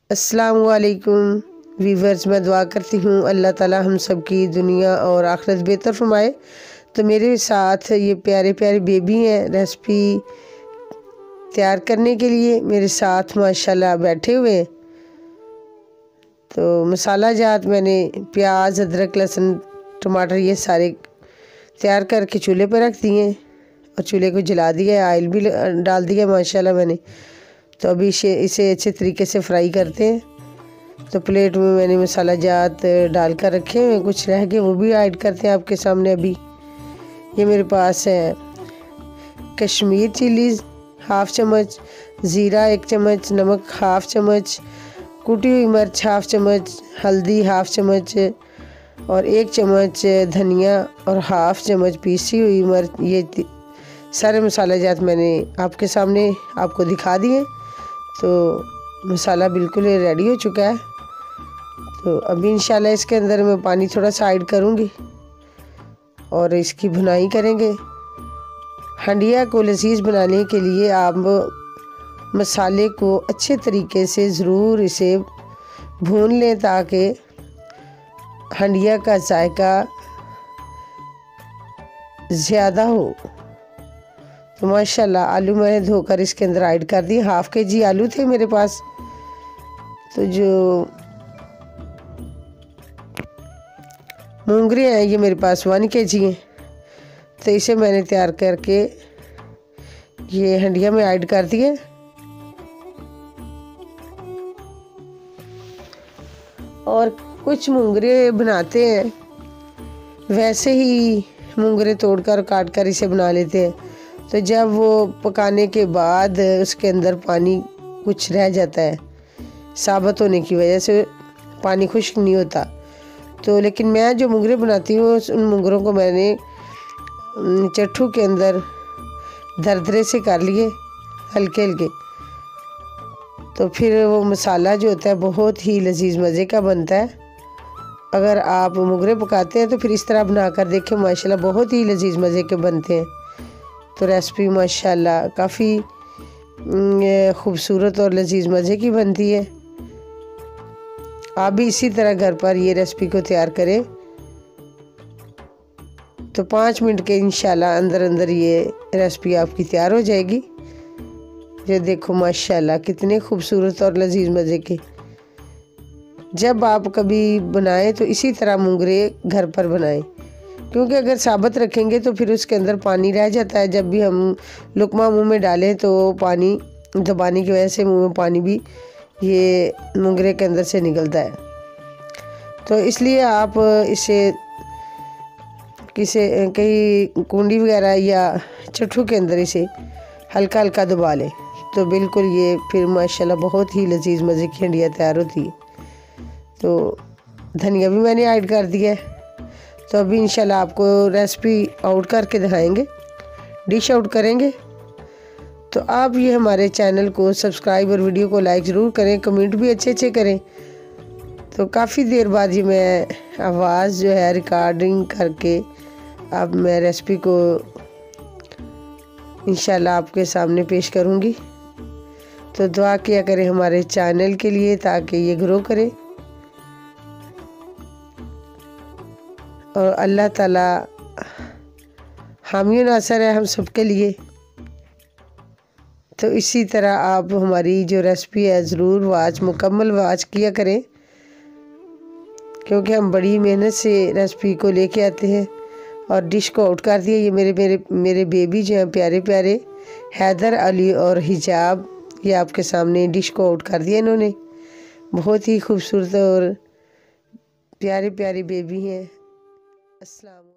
अस्सलाम वालेकुम वीवर्स, मैं दुआ करती हूँ अल्लाह ताला हम सब की दुनिया और आखिरत बेहतर फरमाए। तो मेरे साथ ये प्यारे प्यारे बेबी हैं रेसिपी तैयार करने के लिए मेरे साथ माशाल्लाह बैठे हुए हैं। तो मसाला जात मैंने प्याज, अदरक, लहसुन, टमाटर ये सारे तैयार करके चूल्हे पर रख दिए और चूल्हे को जला दिया, ऑयल भी डाल दिया माशाल्लाह मैंने। तो अभी इसे अच्छे तरीके से फ्राई करते हैं। तो प्लेट में मैंने मसाला जात डाल कर रखे हुए, कुछ रह गए वो भी ऐड करते हैं आपके सामने। अभी ये मेरे पास है कश्मीर चिलीज़ हाफ़ चम्मच, ज़ीरा 1 चम्मच, नमक हाफ़ चम्मच, कुटी हुई मिर्च हाफ़ चम्मच, हल्दी हाफ़ चम्मच और 1 चम्मच धनिया और हाफ़ चम्मच पीसी हुई मिर्च। ये सारे मसाला जात मैंने आपके सामने आपको दिखा दिए। तो मसाला बिल्कुल रेडी हो चुका है। तो अभी इंशाल्लाह इसके अंदर मैं पानी थोड़ा सा ऐड करूँगी और इसकी भुनाई करेंगे। हंडिया को लजीज बनाने के लिए आप मसाले को अच्छे तरीके से ज़रूर इसे भून लें ताकि हंडिया का जायका ज़्यादा हो। तो माशाल्लाह आलू मैंने धोकर इसके अंदर ऐड कर दिए। हाफ़ kg आलू थे मेरे पास। तो जो मूंगरे हैं ये मेरे पास 1 kg हैं। तो इसे मैंने तैयार करके ये हंडिया में ऐड कर दिए। और कुछ मूंगरे बनाते हैं वैसे ही मूंगरे तोड़कर काट कर इसे बना लेते हैं। तो जब वो पकाने के बाद उसके अंदर पानी कुछ रह जाता है, साबुत होने की वजह से पानी खुश्क नहीं होता। तो लेकिन मैं जो मूंगरे बनाती हूँ उन मूंगरों को मैंने चट्टू के अंदर दरदरे से कर लिए हल्के हल्के। तो फिर वो मसाला जो होता है बहुत ही लजीज मज़े का बनता है। अगर आप मूंगरे पकाते हैं तो फिर इस तरह बना कर देखें, माशाल्लाह बहुत ही लजीज मज़े के बनते हैं। तो रेसिपी माशाल्लाह काफ़ी ख़ूबसूरत और लजीज मज़े की बनती है। आप भी इसी तरह घर पर ये रेसिपी को तैयार करें। तो 5 मिनट के इंशाल्लाह अंदर अंदर ये रेसिपी आपकी तैयार हो जाएगी। ये देखो माशाल्लाह कितने खूबसूरत और लजीज मज़े के। जब आप कभी बनाएं तो इसी तरह मूंगरे घर पर बनाएं, क्योंकि अगर साबुत रखेंगे तो फिर उसके अंदर पानी रह जाता है। जब भी हम लुकमा मुंह में डालें तो पानी दबाने की वजह से मुंह में पानी भी ये मूंगरे के अंदर से निकलता है। तो इसलिए आप इसे कहीं कुंडी वगैरह या चट्टू के अंदर इसे हल्का हल्का दबा लें। तो बिल्कुल ये फिर माशाल्लाह बहुत ही लजीज मज़े की हंडिया तैयार होती है। तो धनिया भी मैंने ऐड कर दिया है। तो अभी इंशाल्लाह आपको रेसिपी आउट करके दिखाएंगे, डिश आउट करेंगे। तो आप ये हमारे चैनल को सब्सक्राइब और वीडियो को लाइक ज़रूर करें, कमेंट भी अच्छे अच्छे करें। तो काफ़ी देर बाद ये मैं आवाज़ जो है रिकॉर्डिंग करके अब मैं रेसिपी को इंशाल्लाह आपके सामने पेश करूँगी। तो दुआ किया करें हमारे चैनल के लिए ताकि ये ग्रो करे और अल्लाह ताला हामी नासर है हम सब के लिए। तो इसी तरह आप हमारी जो रेसिपी है ज़रूर मुकम्मल वाच किया करें, क्योंकि हम बड़ी मेहनत से रेसिपी को लेके आते हैं। और डिश को आउट कर दिया। ये मेरे बेबी जो हैं प्यारे प्यारे हैदर अली और हिजाब, ये आपके सामने डिश को आउट कर दिया इन्होंने। बहुत ही खूबसूरत और प्यारे प्यारे बेबी हैं। अस्सलाम।